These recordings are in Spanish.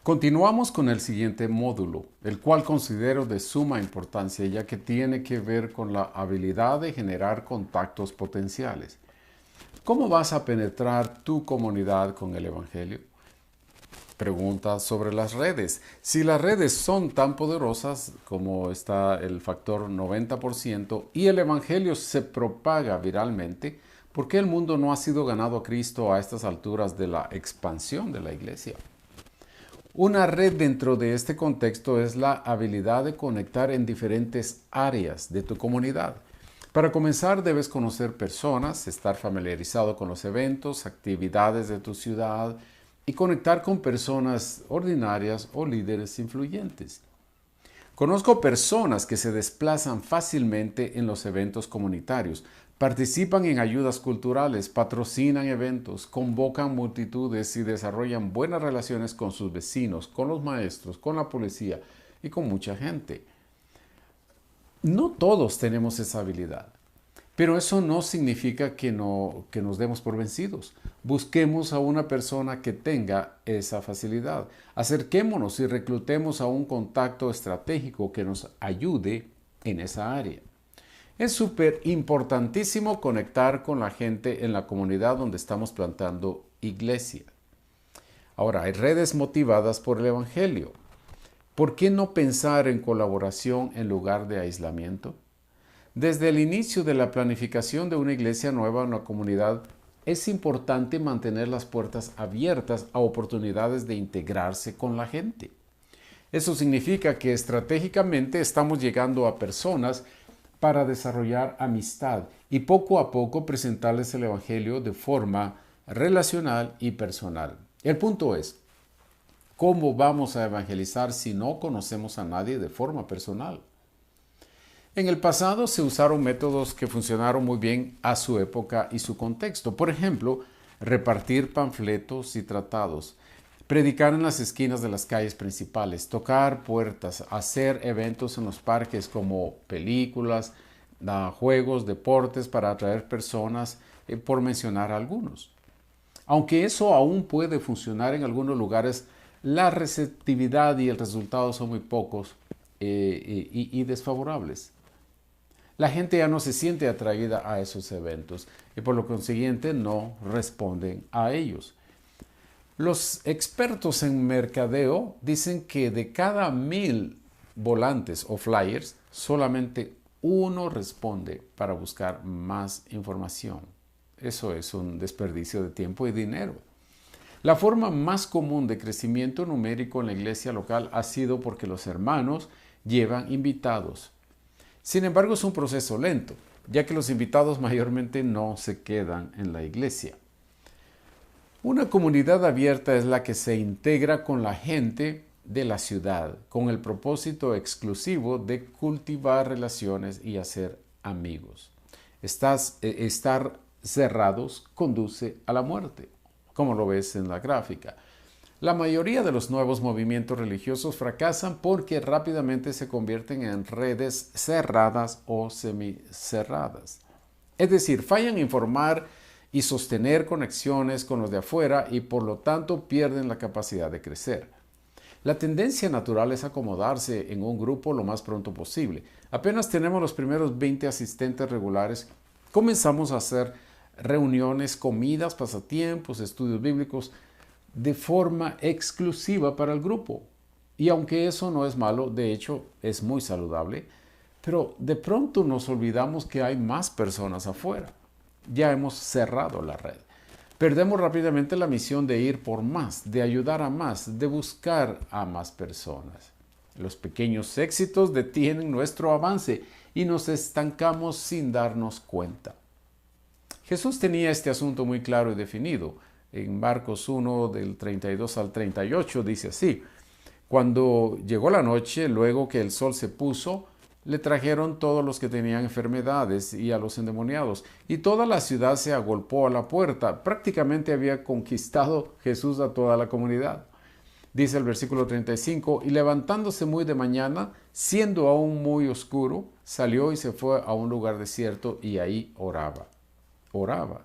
Continuamos con el siguiente módulo, el cual considero de suma importancia ya que tiene que ver con la habilidad de generar contactos potenciales. ¿Cómo vas a penetrar tu comunidad con el Evangelio? Pregunta sobre las redes. Si las redes son tan poderosas como está el factor 90% y el Evangelio se propaga viralmente, ¿por qué el mundo no ha sido ganado a Cristo a estas alturas de la expansión de la iglesia? Una red dentro de este contexto es la habilidad de conectar en diferentes áreas de tu comunidad. Para comenzar, debes conocer personas, estar familiarizado con los eventos, actividades de tu ciudad y conectar con personas ordinarias o líderes influyentes. Conozco personas que se desplazan fácilmente en los eventos comunitarios, participan en ayudas culturales, patrocinan eventos, convocan multitudes y desarrollan buenas relaciones con sus vecinos, con los maestros, con la policía y con mucha gente. No todos tenemos esa habilidad, pero eso no significa que nos demos por vencidos. Busquemos a una persona que tenga esa facilidad. Acerquémonos y reclutemos a un contacto estratégico que nos ayude en esa área. Es súper importantísimo conectar con la gente en la comunidad donde estamos plantando iglesia. Ahora, hay redes motivadas por el Evangelio. ¿Por qué no pensar en colaboración en lugar de aislamiento? Desde el inicio de la planificación de una iglesia nueva en una comunidad, es importante mantener las puertas abiertas a oportunidades de integrarse con la gente. Eso significa que estratégicamente estamos llegando a personas para desarrollar amistad y poco a poco presentarles el Evangelio de forma relacional y personal. El punto es, ¿cómo vamos a evangelizar si no conocemos a nadie de forma personal? En el pasado se usaron métodos que funcionaron muy bien a su época y su contexto. Por ejemplo, repartir panfletos y tratados, predicar en las esquinas de las calles principales, tocar puertas, hacer eventos en los parques como películas, juegos, deportes para atraer personas, por mencionar algunos. Aunque eso aún puede funcionar en algunos lugares, la receptividad y el resultado son muy pocos y desfavorables. La gente ya no se siente atraída a esos eventos y por lo consiguiente no responden a ellos. Los expertos en mercadeo dicen que de cada 1000 volantes o flyers, solamente uno responde para buscar más información. Eso es un desperdicio de tiempo y dinero. La forma más común de crecimiento numérico en la iglesia local ha sido porque los hermanos llevan invitados. Sin embargo, es un proceso lento, ya que los invitados mayormente no se quedan en la iglesia. Una comunidad abierta es la que se integra con la gente de la ciudad, con el propósito exclusivo de cultivar relaciones y hacer amigos. Estar cerrados conduce a la muerte, como lo ves en la gráfica. La mayoría de los nuevos movimientos religiosos fracasan porque rápidamente se convierten en redes cerradas o semicerradas. Es decir, fallan en formar y sostener conexiones con los de afuera y por lo tanto pierden la capacidad de crecer. La tendencia natural es acomodarse en un grupo lo más pronto posible. Apenas tenemos los primeros 20 asistentes regulares, comenzamos a hacer reuniones, comidas, pasatiempos, estudios bíblicos de forma exclusiva para el grupo. Y aunque eso no es malo, de hecho es muy saludable, pero de pronto nos olvidamos que hay más personas afuera. Ya hemos cerrado la red. Perdemos rápidamente la misión de ir por más, de ayudar a más, de buscar a más personas. Los pequeños éxitos detienen nuestro avance y nos estancamos sin darnos cuenta. Jesús tenía este asunto muy claro y definido. En Marcos 1, del 32 al 38, dice así: Cuando llegó la noche, luego que el sol se puso, le trajeron todos los que tenían enfermedades y a los endemoniados, y toda la ciudad se agolpó a la puerta. Prácticamente había conquistado Jesús a toda la comunidad. Dice el versículo 35, y levantándose muy de mañana, siendo aún muy oscuro, salió y se fue a un lugar desierto y ahí oraba.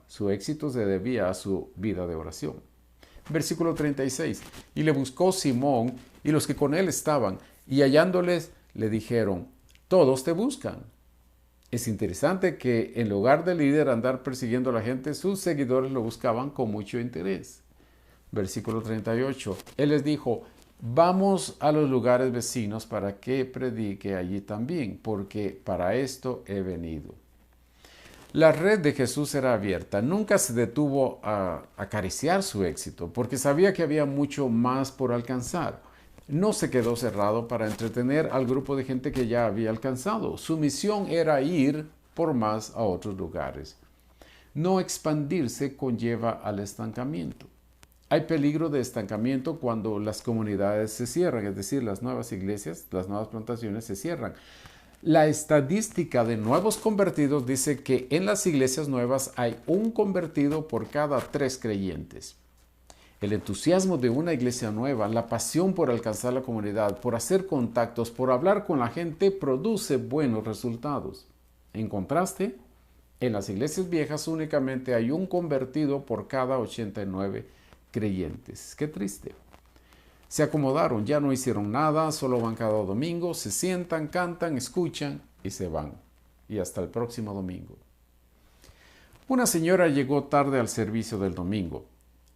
Su éxito se debía a su vida de oración. Versículo 36. Y le buscó Simón y los que con él estaban, y hallándoles le dijeron, todos te buscan. Es interesante que en lugar del líder andar persiguiendo a la gente, sus seguidores lo buscaban con mucho interés. Versículo 38. Él les dijo, vamos a los lugares vecinos para que predique allí también, porque para esto he venido. La red de Jesús era abierta. Nunca se detuvo a acariciar su éxito, porque sabía que había mucho más por alcanzar. No se quedó cerrado para entretener al grupo de gente que ya había alcanzado. Su misión era ir por más a otros lugares. No expandirse conlleva al estancamiento. Hay peligro de estancamiento cuando las comunidades se cierran, es decir, las nuevas iglesias, las nuevas plantaciones se cierran. La estadística de nuevos convertidos dice que en las iglesias nuevas hay un convertido por cada 3 creyentes. El entusiasmo de una iglesia nueva, la pasión por alcanzar la comunidad, por hacer contactos, por hablar con la gente, produce buenos resultados. En contraste, en las iglesias viejas únicamente hay un convertido por cada 89 creyentes. Qué triste. Se acomodaron, ya no hicieron nada, solo van cada domingo, se sientan, cantan, escuchan y se van. Y hasta el próximo domingo. Una señora llegó tarde al servicio del domingo.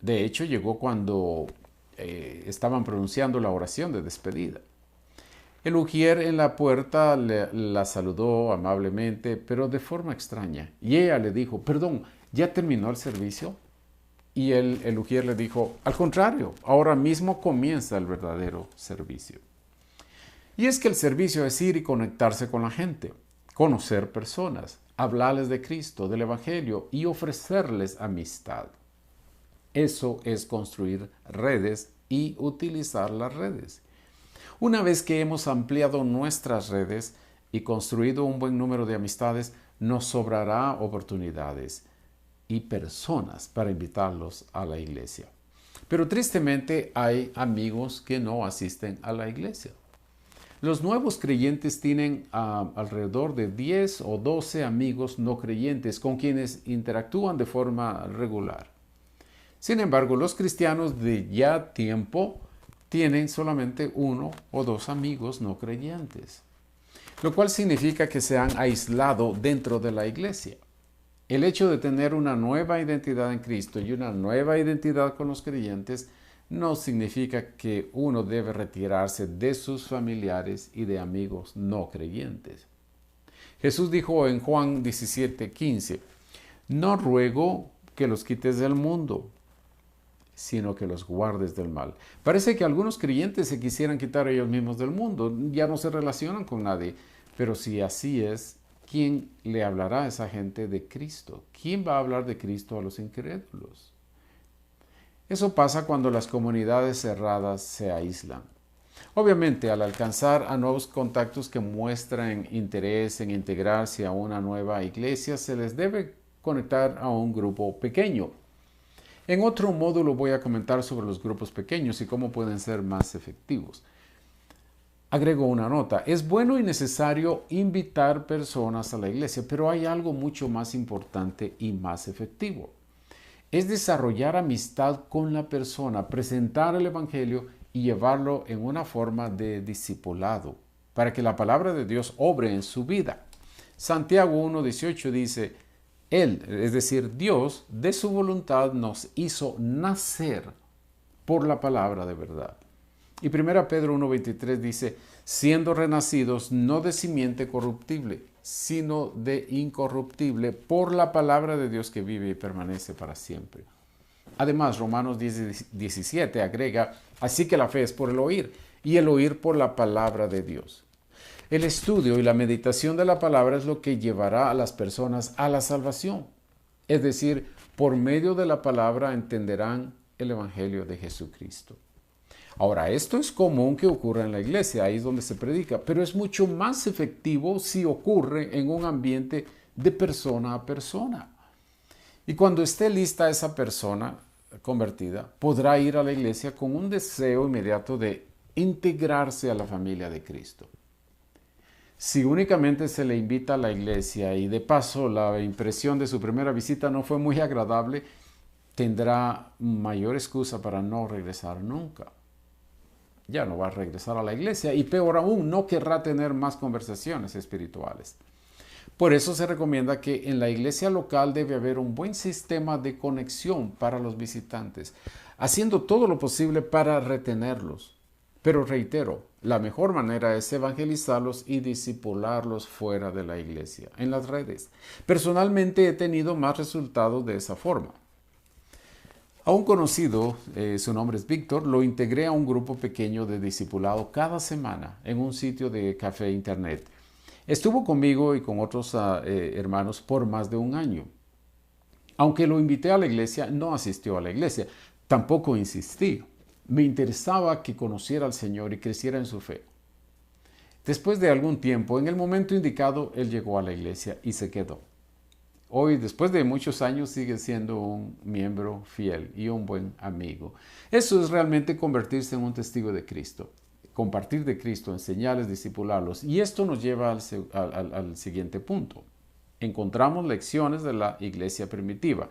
De hecho, llegó cuando estaban pronunciando la oración de despedida. El ujier en la puerta la saludó amablemente, pero de forma extraña. Y ella le dijo, perdón, ¿ya terminó el servicio? Y el ujier le dijo, al contrario, ahora mismo comienza el verdadero servicio. Y es que el servicio es ir y conectarse con la gente, conocer personas, hablarles de Cristo, del Evangelio y ofrecerles amistad. Eso es construir redes y utilizar las redes. Una vez que hemos ampliado nuestras redes y construido un buen número de amistades, nos sobrará oportunidades y personas para invitarlos a la iglesia. Pero tristemente hay amigos que no asisten a la iglesia. Los nuevos creyentes tienen alrededor de 10 o 12 amigos no creyentes con quienes interactúan de forma regular. Sin embargo, los cristianos de ya tiempo tienen solamente 1 o 2 amigos no creyentes, lo cual significa que se han aislado dentro de la iglesia. El hecho de tener una nueva identidad en Cristo y una nueva identidad con los creyentes no significa que uno debe retirarse de sus familiares y de amigos no creyentes. Jesús dijo en Juan 17:15, no ruego que los quites del mundo, sino que los guardes del mal. Parece que algunos creyentes se quisieran quitar ellos mismos del mundo, ya no se relacionan con nadie, pero si así es, ¿quién le hablará a esa gente de Cristo? ¿Quién va a hablar de Cristo a los incrédulos? Eso pasa cuando las comunidades cerradas se aíslan. Obviamente, al alcanzar a nuevos contactos que muestran interés en integrarse a una nueva iglesia, se les debe conectar a un grupo pequeño. En otro módulo voy a comentar sobre los grupos pequeños y cómo pueden ser más efectivos. Agrego una nota. Es bueno y necesario invitar personas a la iglesia, pero hay algo mucho más importante y más efectivo. Es desarrollar amistad con la persona, presentar el Evangelio y llevarlo en una forma de discipulado, para que la palabra de Dios obre en su vida. Santiago 1:18 dice, Él, es decir, Dios, de su voluntad nos hizo nacer por la palabra de verdad. Y 1 Pedro 1:23 dice, siendo renacidos no de simiente corruptible, sino de incorruptible, por la palabra de Dios que vive y permanece para siempre. Además, Romanos 10:17 agrega, así que la fe es por el oír, y el oír por la palabra de Dios. El estudio y la meditación de la palabra es lo que llevará a las personas a la salvación. Es decir, por medio de la palabra entenderán el Evangelio de Jesucristo. Ahora, esto es común que ocurra en la iglesia, ahí es donde se predica, pero es mucho más efectivo si ocurre en un ambiente de persona a persona. Y cuando esté lista esa persona convertida, podrá ir a la iglesia con un deseo inmediato de integrarse a la familia de Cristo. Si únicamente se le invita a la iglesia y de paso la impresión de su primera visita no fue muy agradable, tendrá mayor excusa para no regresar nunca. Ya no va a regresar a la iglesia y peor aún, no querrá tener más conversaciones espirituales. Por eso se recomienda que en la iglesia local debe haber un buen sistema de conexión para los visitantes, haciendo todo lo posible para retenerlos. Pero reitero, la mejor manera es evangelizarlos y discipularlos fuera de la iglesia, en las redes. Personalmente he tenido más resultados de esa forma. A un conocido, su nombre es Víctor, lo integré a un grupo pequeño de discipulado cada semana en un sitio de café internet. Estuvo conmigo y con otros hermanos por más de un año. Aunque lo invité a la iglesia, no asistió a la iglesia. Tampoco insistí. Me interesaba que conociera al Señor y creciera en su fe. Después de algún tiempo, en el momento indicado, él llegó a la iglesia y se quedó. Hoy, después de muchos años, sigue siendo un miembro fiel y un buen amigo. Eso es realmente convertirse en un testigo de Cristo. Compartir de Cristo, enseñarles, discipularlos. Y esto nos lleva al siguiente punto. Encontramos lecciones de la iglesia primitiva.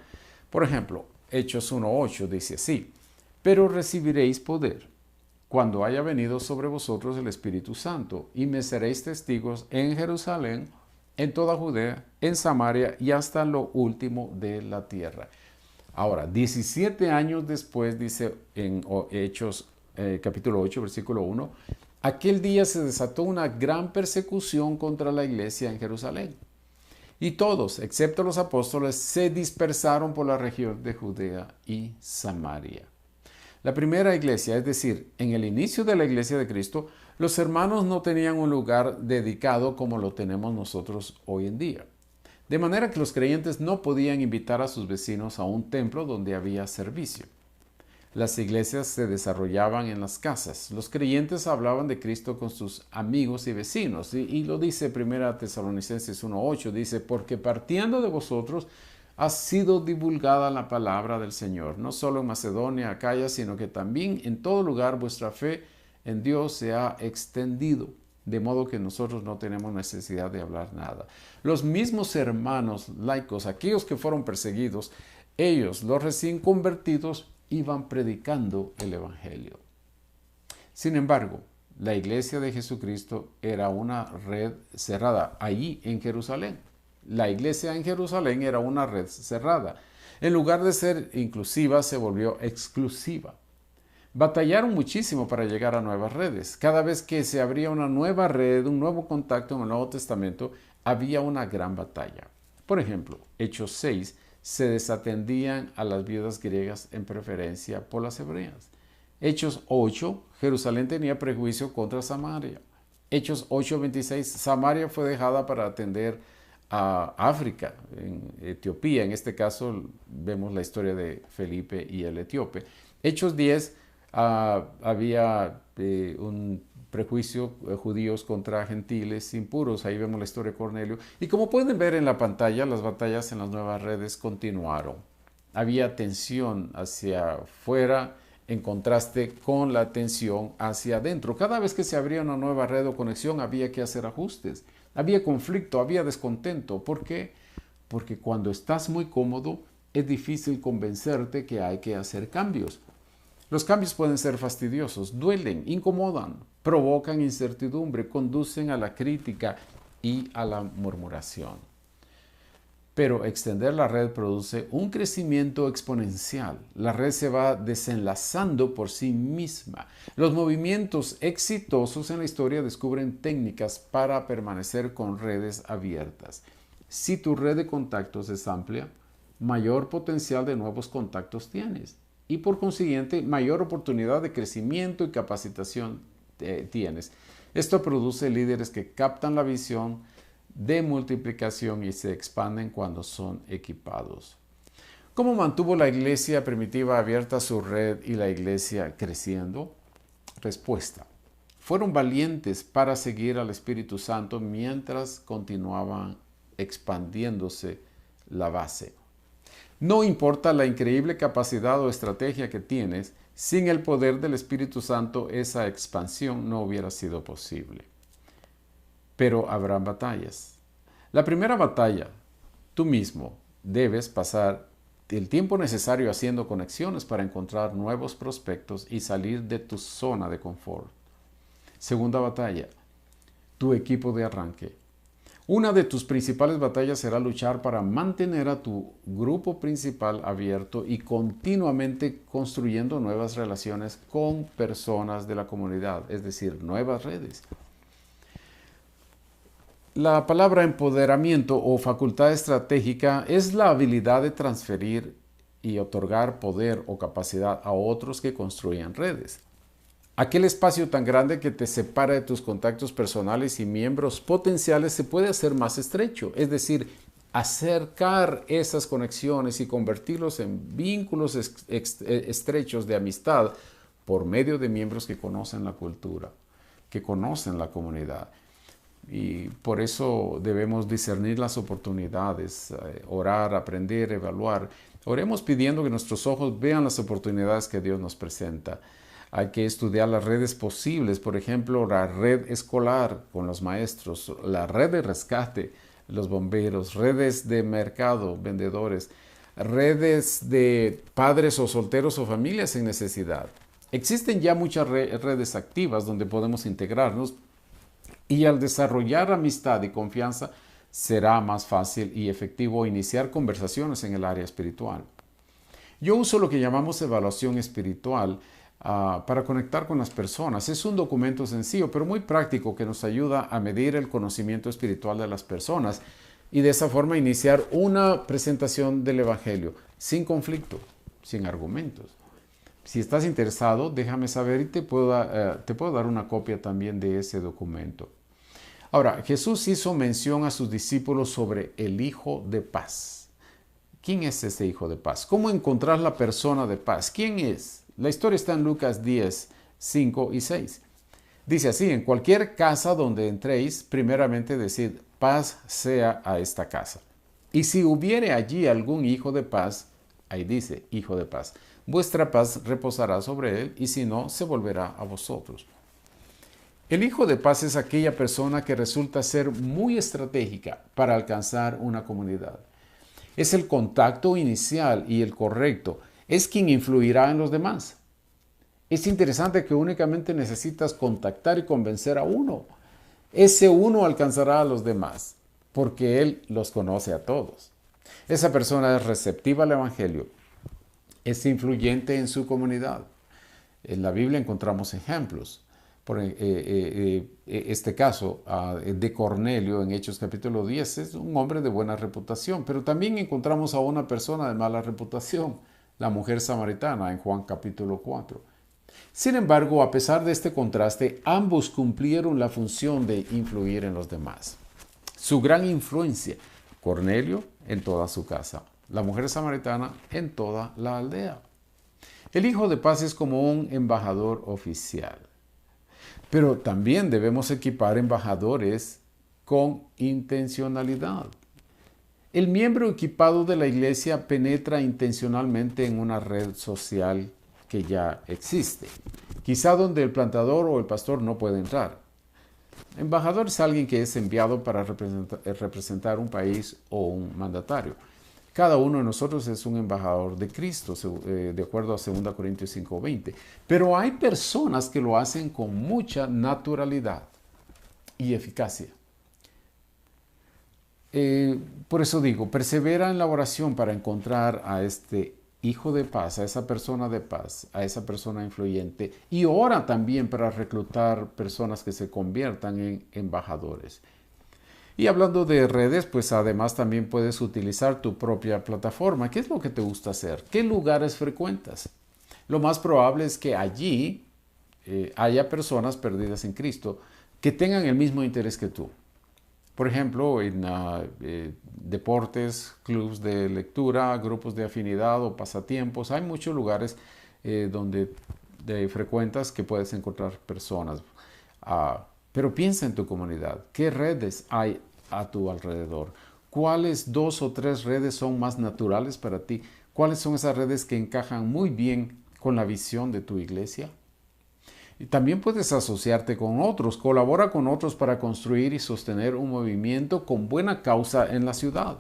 Por ejemplo, Hechos 1:8 dice así: pero recibiréis poder cuando haya venido sobre vosotros el Espíritu Santo, y me seréis testigos en Jerusalén, en toda Judea, en Samaria y hasta lo último de la tierra. Ahora, 17 años después, dice en Hechos capítulo 8, versículo 1, aquel día se desató una gran persecución contra la iglesia en Jerusalén. Y todos, excepto los apóstoles, se dispersaron por la región de Judea y Samaria. La primera iglesia, es decir, en el inicio de la iglesia de Cristo, los hermanos no tenían un lugar dedicado como lo tenemos nosotros hoy en día. De manera que los creyentes no podían invitar a sus vecinos a un templo donde había servicio. Las iglesias se desarrollaban en las casas. Los creyentes hablaban de Cristo con sus amigos y vecinos. Y lo dice 1 Tesalonicenses 1:8, dice, porque partiendo de vosotros ha sido divulgada la palabra del Señor, no solo en Macedonia, Acaya, sino que también en todo lugar vuestra fe en Dios se ha extendido, de modo que nosotros no tenemos necesidad de hablar nada. Los mismos hermanos laicos, aquellos que fueron perseguidos, ellos, los recién convertidos, iban predicando el Evangelio. Sin embargo, la iglesia de Jesucristo era una red cerrada, allí en Jerusalén. La iglesia en Jerusalén era una red cerrada. En lugar de ser inclusiva, se volvió exclusiva. Batallaron muchísimo para llegar a nuevas redes. Cada vez que se abría una nueva red, un nuevo contacto en el Nuevo Testamento, había una gran batalla. Por ejemplo, Hechos 6, se desatendían a las viudas griegas en preferencia por las hebreas. Hechos 8, Jerusalén tenía prejuicio contra Samaria. Hechos 8:26, Samaria fue dejada para atender a África, en Etiopía. En este caso vemos la historia de Felipe y el etíope. Hechos 10, había un prejuicio judíos contra gentiles impuros. Ahí vemos la historia de Cornelio. Y como pueden ver en la pantalla, las batallas en las nuevas redes continuaron. Había tensión hacia afuera en contraste con la tensión hacia adentro. Cada vez que se abría una nueva red o conexión había que hacer ajustes. Había conflicto, había descontento. ¿Por qué? Porque cuando estás muy cómodo es difícil convencerte que hay que hacer cambios. Los cambios pueden ser fastidiosos, duelen, incomodan, provocan incertidumbre, conducen a la crítica y a la murmuración. Pero extender la red produce un crecimiento exponencial. La red se va desenlazando por sí misma. Los movimientos exitosos en la historia descubren técnicas para permanecer con redes abiertas. Si tu red de contactos es amplia, mayor potencial de nuevos contactos tienes. Y por consiguiente, mayor oportunidad de crecimiento y capacitación tienes. Esto produce líderes que captan la visión de multiplicación y se expanden cuando son equipados. ¿Cómo mantuvo la iglesia primitiva abierta su red y la iglesia creciendo? Respuesta: fueron valientes para seguir al Espíritu Santo mientras continuaban expandiéndose la base. No importa la increíble capacidad o estrategia que tienes, sin el poder del Espíritu Santo esa expansión no hubiera sido posible. Pero habrá batallas. La primera batalla, tú mismo debes pasar el tiempo necesario haciendo conexiones para encontrar nuevos prospectos y salir de tu zona de confort. Segunda batalla, tu equipo de arranque. Una de tus principales batallas será luchar para mantener a tu grupo principal abierto y continuamente construyendo nuevas relaciones con personas de la comunidad, es decir, nuevas redes. La palabra empoderamiento o facultad estratégica es la habilidad de transferir y otorgar poder o capacidad a otros que construyan redes. Aquel espacio tan grande que te separa de tus contactos personales y miembros potenciales se puede hacer más estrecho, es decir, acercar esas conexiones y convertirlos en vínculos estrechos de amistad por medio de miembros que conocen la cultura, que conocen la comunidad. Y por eso debemos discernir las oportunidades, orar, aprender, evaluar. Oremos pidiendo que nuestros ojos vean las oportunidades que Dios nos presenta. Hay que estudiar las redes posibles, por ejemplo, la red escolar con los maestros, la red de rescate, los bomberos, redes de mercado, vendedores, redes de padres o solteros o familias en necesidad. Existen ya muchas redes activas donde podemos integrarnos y al desarrollar amistad y confianza será más fácil y efectivo iniciar conversaciones en el área espiritual. Yo uso lo que llamamos evaluación espiritual para conectar con las personas. Es un documento sencillo, pero muy práctico que nos ayuda a medir el conocimiento espiritual de las personas y de esa forma iniciar una presentación del Evangelio sin conflicto, sin argumentos. Si estás interesado, déjame saber y te puedo dar una copia también de ese documento. Ahora, Jesús hizo mención a sus discípulos sobre el Hijo de Paz. ¿Quién es ese Hijo de Paz? ¿Cómo encontrar la persona de paz? ¿Quién es? La historia está en Lucas 10, 5 y 6. Dice así: en cualquier casa donde entréis, primeramente decid, paz sea a esta casa. Y si hubiere allí algún hijo de paz, ahí dice, hijo de paz, vuestra paz reposará sobre él, y si no, se volverá a vosotros. El hijo de paz es aquella persona que resulta ser muy estratégica para alcanzar una comunidad. Es el contacto inicial y el correcto. Es quien influirá en los demás. Es interesante que únicamente necesitas contactar y convencer a uno. Ese uno alcanzará a los demás, porque él los conoce a todos. Esa persona es receptiva al Evangelio. Es influyente en su comunidad. En la Biblia encontramos ejemplos. Por este caso de Cornelio en Hechos capítulo 10 es un hombre de buena reputación, pero también encontramos a una persona de mala reputación, la mujer samaritana en Juan capítulo 4. Sin embargo, a pesar de este contraste, ambos cumplieron la función de influir en los demás. Su gran influencia, Cornelio en toda su casa, la mujer samaritana en toda la aldea. El Hijo de Paz es como un embajador oficial. Pero también debemos equipar embajadores con intencionalidad. El miembro equipado de la iglesia penetra intencionalmente en una red social que ya existe, quizá donde el plantador o el pastor no puede entrar. Embajador es alguien que es enviado para representar un país o un mandatario. Cada uno de nosotros es un embajador de Cristo, de acuerdo a 2 Corintios 5:20. Pero hay personas que lo hacen con mucha naturalidad y eficacia. Por eso digo, persevera en la oración para encontrar a este hijo de paz, a esa persona de paz, a esa persona influyente. Y ora también para reclutar personas que se conviertan en embajadores. Y hablando de redes, pues además también puedes utilizar tu propia plataforma. ¿Qué es lo que te gusta hacer? ¿Qué lugares frecuentas? Lo más probable es que allí haya personas perdidas en Cristo que tengan el mismo interés que tú. Por ejemplo, en deportes, clubes de lectura, grupos de afinidad o pasatiempos. Hay muchos lugares donde frecuentas que puedes encontrar personas. Pero piensa en tu comunidad. ¿Qué redes hay a tu alrededor? ¿Cuáles 2 o 3 redes son más naturales para ti? ¿Cuáles son esas redes que encajan muy bien con la visión de tu iglesia? Y también puedes asociarte con otros. Colabora con otros para construir y sostener un movimiento con buena causa en la ciudad.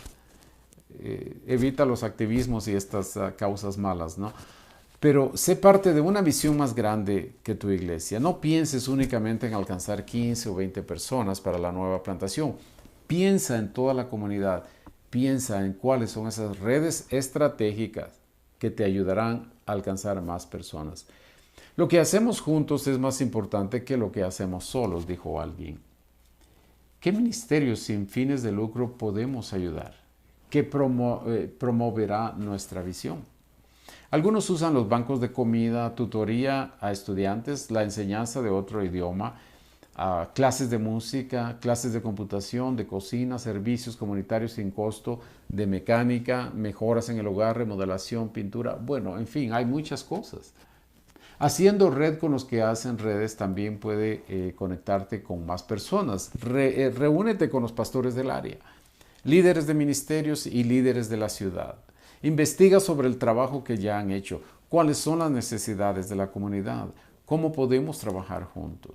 evita los activismos y estas causas malas, ¿no? Pero sé parte de una visión más grande que tu iglesia. No pienses únicamente en alcanzar 15 o 20 personas para la nueva plantación. Piensa en toda la comunidad. Piensa en cuáles son esas redes estratégicas que te ayudarán a alcanzar a más personas. Lo que hacemos juntos es más importante que lo que hacemos solos, dijo alguien. ¿Qué ministerios sin fines de lucro podemos ayudar? ¿Qué promoverá nuestra visión? Algunos usan los bancos de comida, tutoría a estudiantes, la enseñanza de otro idioma, clases de música, clases de computación, de cocina, servicios comunitarios sin costo, de mecánica, mejoras en el hogar, remodelación, pintura. Bueno, en fin, hay muchas cosas. Haciendo red con los que hacen redes también puede conectarte con más personas. Reúnete con los pastores del área, líderes de ministerios y líderes de la ciudad. Investiga sobre el trabajo que ya han hecho, cuáles son las necesidades de la comunidad, cómo podemos trabajar juntos.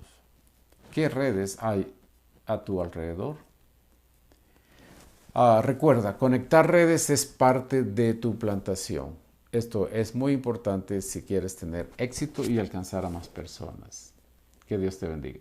¿Qué redes hay a tu alrededor? Recuerda, conectar redes es parte de tu plantación. Esto es muy importante si quieres tener éxito y alcanzar a más personas. Que Dios te bendiga.